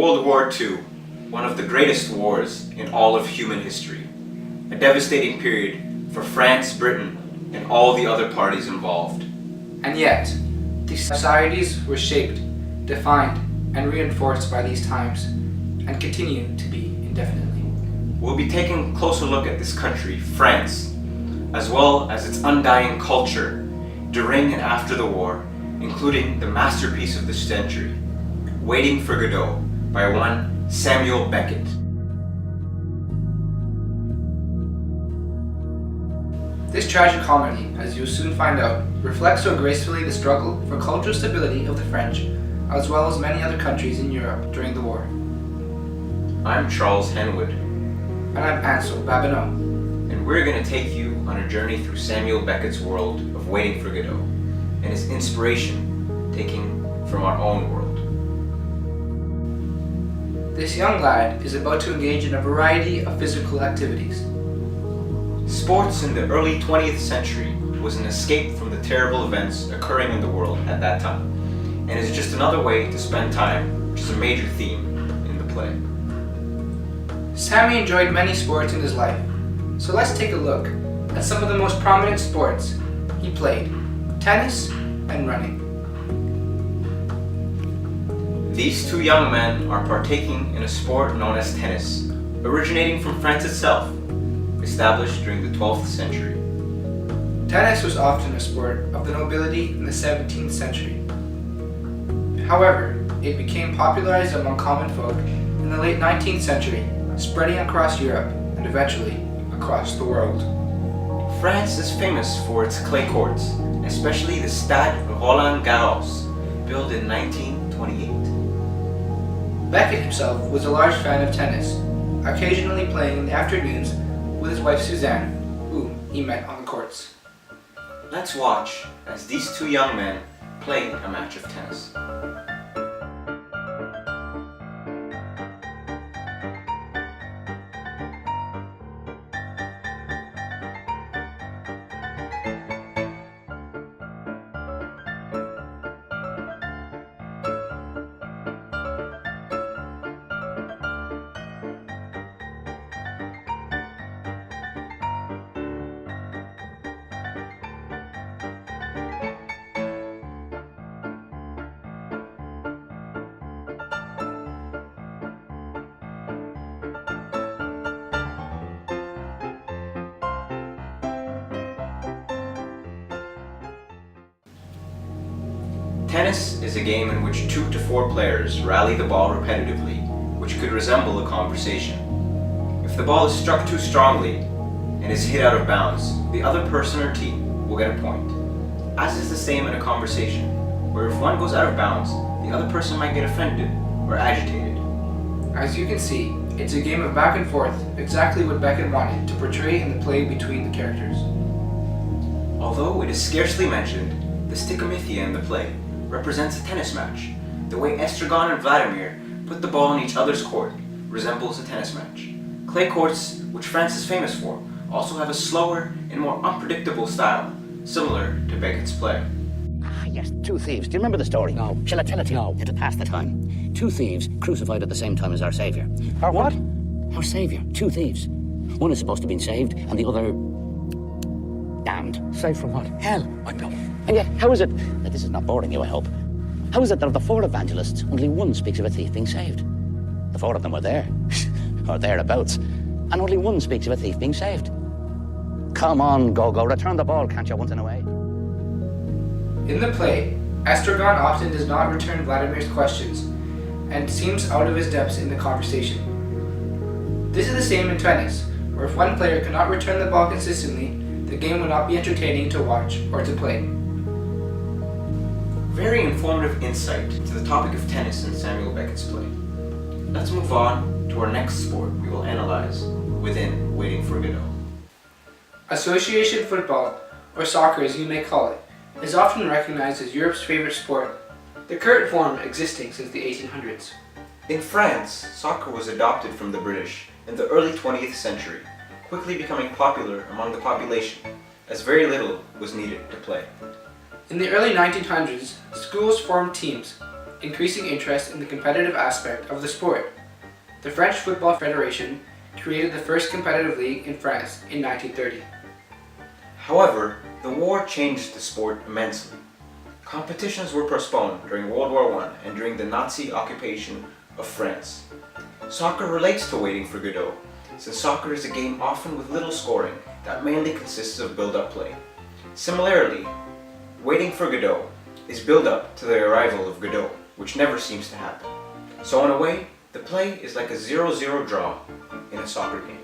World War II, one of the greatest wars in all of human history. A devastating period for France, Britain, and all the other parties involved. And yet, these societies were shaped, defined, and reinforced by these times, and continue to be indefinitely. We'll be taking a closer look at this country, France, as well as its undying culture during and after the war, including the masterpiece of the century, Waiting for Godot, by one Samuel Beckett. This tragic comedy, as you'll soon find out, reflects so gracefully the struggle for cultural stability of the French, as well as many other countries in Europe during the war. I'm Charles Henwood. And I'm Ansel Babineau. And we're going to take you on a journey through Samuel Beckett's world of Waiting for Godot, and his inspiration taking from our own world. This young lad is about to engage in a variety of physical activities. Sports in the early 20th century was an escape from the terrible events occurring in the world at that time, and is just another way to spend time, which is a major theme in the play. Sammy enjoyed many sports in his life, so let's take a look at some of the most prominent sports he played: tennis and running. These two young men are partaking in a sport known as tennis, originating from France itself, established during the 12th century. Tennis was often a sport of the nobility in the 17th century. However, it became popularized among common folk in the late 19th century, spreading across Europe and eventually across the world. France is famous for its clay courts, especially the Stade Roland Garros, built in 1928. Beckett himself was a large fan of tennis, occasionally playing in the afternoons with his wife Suzanne, whom he met on the courts. Let's watch as these two young men play a match of tennis. Tennis is a game in which 2 to 4 players rally the ball repetitively, which could resemble a conversation. If the ball is struck too strongly and is hit out of bounds, the other person or team will get a point. As is the same in a conversation, where if one goes out of bounds, the other person might get offended or agitated. As you can see, it's a game of back and forth, exactly what Beckett wanted to portray in the play between the characters. Although it is scarcely mentioned, the Sticomythia in the play represents a tennis match. The way Estragon and Vladimir put the ball in each other's court resembles a tennis match. Clay courts, which France is famous for, also have a slower and more unpredictable style, similar to Beckett's play. Ah, yes, 2 thieves. Do you remember the story? No. Shall I tell it to you? No. It'll pass the time. 2 thieves crucified at the same time as our Saviour. Our what? Our Saviour. 2 thieves. One is supposed to have been saved, and the other damned. Saved from what? Hell. I'm not. And yet, how is it that this is not boring you, I hope? How is it that of the 4 evangelists, only one speaks of a thief being saved? The 4 of them were there, or thereabouts, and only one speaks of a thief being saved. Come on, Go-Go, return the ball, can't you, once in a way? In the play, Estragon often does not return Vladimir's questions and seems out of his depths in the conversation. This is the same in tennis, where if one player cannot return the ball consistently, the game will not be entertaining to watch or to play. Very informative insight to the topic of tennis in Samuel Beckett's play. Let's move on to our next sport we will analyze within Waiting for Godot. Association football, or soccer as you may call it, is often recognized as Europe's favorite sport, the current form existing since the 1800s. In France, soccer was adopted from the British in the early 20th century, quickly becoming popular among the population, as very little was needed to play. In the early 1900s, schools formed teams, increasing interest in the competitive aspect of the sport. The French Football Federation created the first competitive league in France in 1930. However, the war changed the sport immensely. Competitions were postponed during World War I and during the Nazi occupation of France. Soccer relates to Waiting for Godot, since soccer is a game often with little scoring that mainly consists of build-up play. Similarly, Waiting for Godot is build-up to the arrival of Godot, which never seems to happen. So in a way, the play is like a 0-0 draw in a soccer game.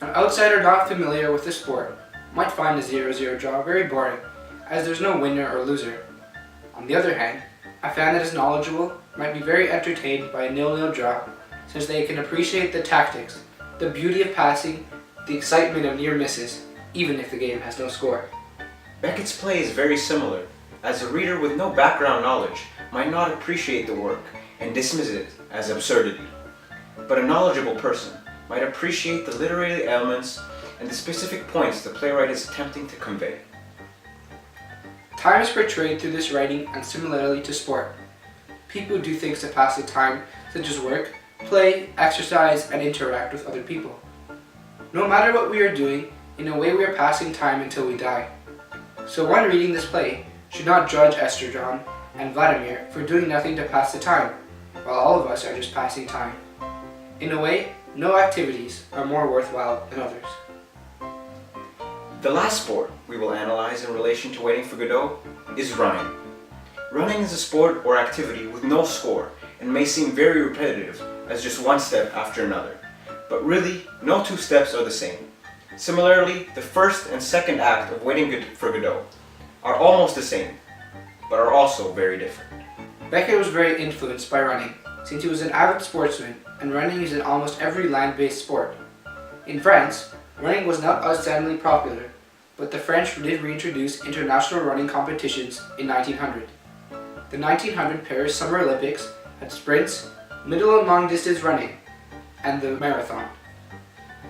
An outsider not familiar with the sport might find a 0-0 draw very boring, as there's no winner or loser. On the other hand, a fan that is knowledgeable might be very entertained by a 0-0 draw, since they can appreciate the tactics, the beauty of passing, the excitement of near misses, even if the game has no score. Beckett's play is very similar, as a reader with no background knowledge might not appreciate the work and dismiss it as absurdity. But a knowledgeable person might appreciate the literary elements and the specific points the playwright is attempting to convey. Time is portrayed through this writing and similarly to sport. People do things to pass the time, such as work, play, exercise, and interact with other people. No matter what we are doing, in a way we are passing time until we die. So one reading this play should not judge Estragon and Vladimir for doing nothing to pass the time, while all of us are just passing time. In a way, no activities are more worthwhile than others. The last sport we will analyze in relation to Waiting for Godot is running. Running is a sport or activity with no score and may seem very repetitive as just one step after another. But really, no two steps are the same. Similarly, the first and second act of Waiting for Godot are almost the same, but are also very different. Beckett was very influenced by running, since he was an avid sportsman and running is in almost every land-based sport. In France, running was not outstandingly popular, but the French did reintroduce international running competitions in 1900. The 1900 Paris Summer Olympics had sprints, middle and long distance running, and the marathon.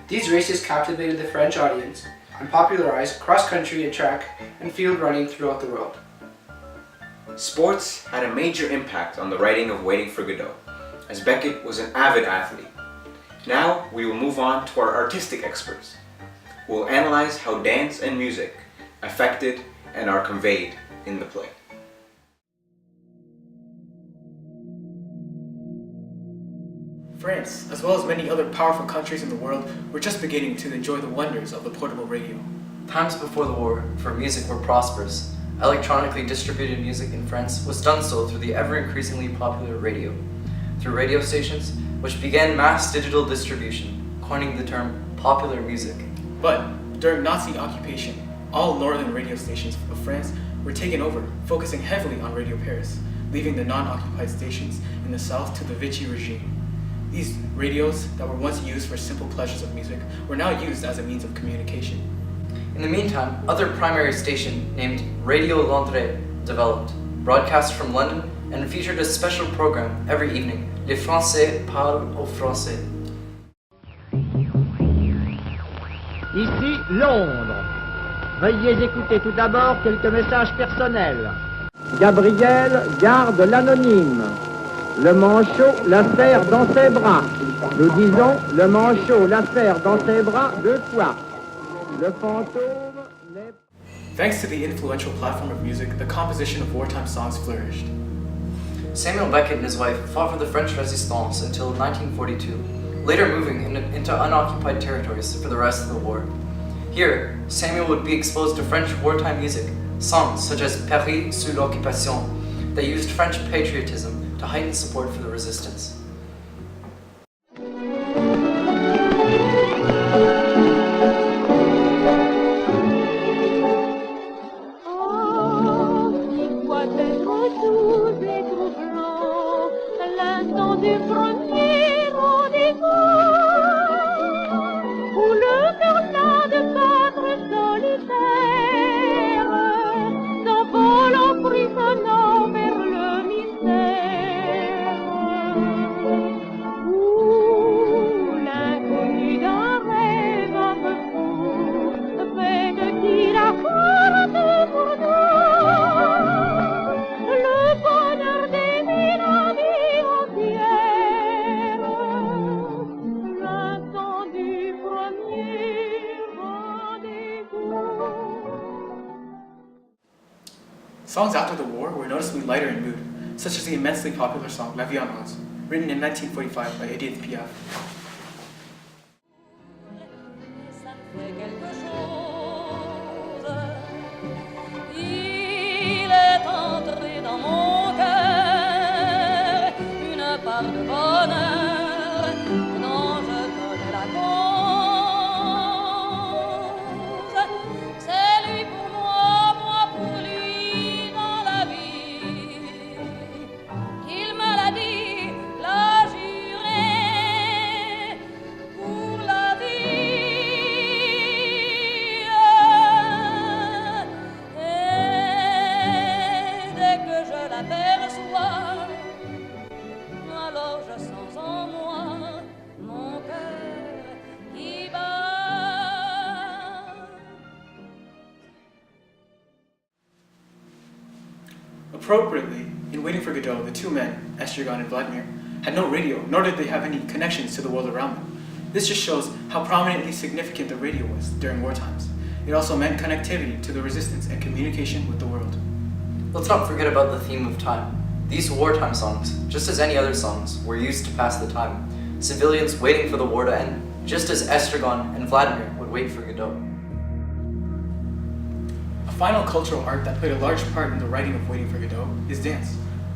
These races captivated the French audience and popularized cross-country and track and field running throughout the world. Sports had a major impact on the writing of Waiting for Godot, as Beckett was an avid athlete. Now we will move on to our artistic experts, who will analyze how dance and music affected and are conveyed in the play. France, as well as many other powerful countries in the world, were just beginning to enjoy the wonders of the portable radio. Times before the war, for music were prosperous. Electronically distributed music in France was done so through the ever-increasingly popular radio, through radio stations, which began mass digital distribution, coining the term popular music. But during Nazi occupation, all northern radio stations of France were taken over, focusing heavily on Radio Paris, leaving the non-occupied stations in the south to the Vichy regime. These radios that were once used for simple pleasures of music were now used as a means of communication. In the meantime, other primary station named Radio Londres developed, broadcast from London, and featured a special program every evening, Les Français parlent aux Français. Ici Londres. Veuillez écouter tout d'abord quelques messages personnels. Gabriel garde l'anonyme. Le manchot la serre dans ses bras. Nous disons le manchot la serre dans ses bras 2 fois. Le fantôme n'est... Thanks to the influential platform of music, the composition of wartime songs flourished. Samuel Beckett and his wife fought for the French Resistance until 1942, later moving into unoccupied territories for the rest of the war. Here, Samuel would be exposed to French wartime music, songs such as Paris sous l'occupation, that used French patriotism to heighten support for the resistance. Le bonheur Songs after the war were noticeably lighter in mood, such as the immensely popular song La Vie en Rose, written in 1945 by Edith Piaf. Il est entré dans mon cœur une part de bonheur dont je connais la cause. C'est lui pour moi, moi pour lui dans la vie. Il me l'a dit, l'a juré pour la vie. Alors je sens en moi mon cœur qui bat. Appropriately, in Waiting for Godot, the two men, Estragon and Vladimir, had no radio, nor did they have any connections to the world around them. This just shows how prominently significant the radio was during war times. It also meant connectivity to the resistance and communication with the world. Let's not forget about the theme of time. These wartime songs, just as any other songs, were used to pass the time. Civilians waiting for the war to end, just as Estragon and Vladimir would wait for Godot. A final cultural art that played a large part in the writing of Waiting for Godot is dance.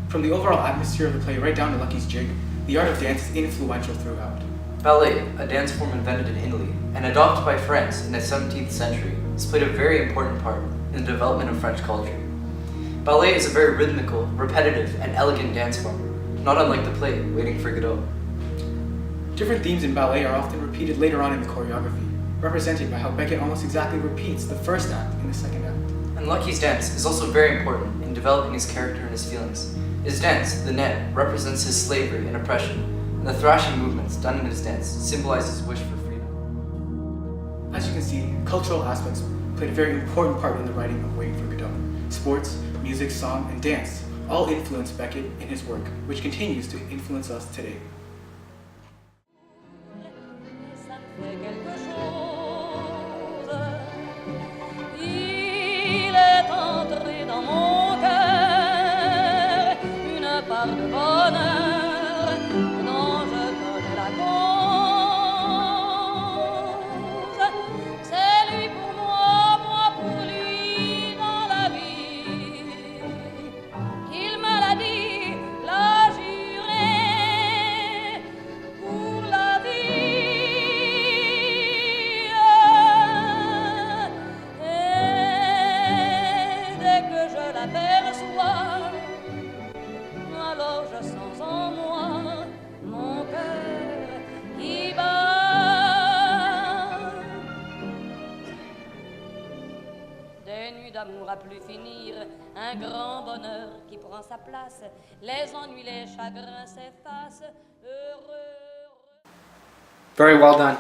From the overall atmosphere of the play right down to Lucky's jig, the art of dance is influential throughout. Ballet, a dance form invented in Italy and adopted by France in the 17th century, has played a very important part in the development of French culture. Ballet is a very rhythmical, repetitive, and elegant dance form, not unlike the play Waiting for Godot. Different themes in ballet are often repeated later on in the choreography, represented by how Beckett almost exactly repeats the first act in the second act. And Lucky's dance is also very important in developing his character and his feelings. His dance, the net, represents his slavery and oppression, and the thrashing movements done in his dance symbolize his wish for freedom. As you can see, cultural aspects played a very important part in the writing of Waiting for Godot. Sports, music, song, and dance all influenced Beckett in his work, which continues to influence us today. Ça me fait quelque chose. Il est entré dans mon cœur une part de bonheur dont je connais la cause. C'est lui pour moi, moi pour lui dans la vie. Il me l'a dit, l'a juré pour la vie. Et dès que je l'aperçois, alors je sens en moi mon cœur qui bat. Des nuits d'amour à plus finir, un grand bonheur qui prend sa place, les ennuis, les chagrins s'effacent, heureux. Very well done.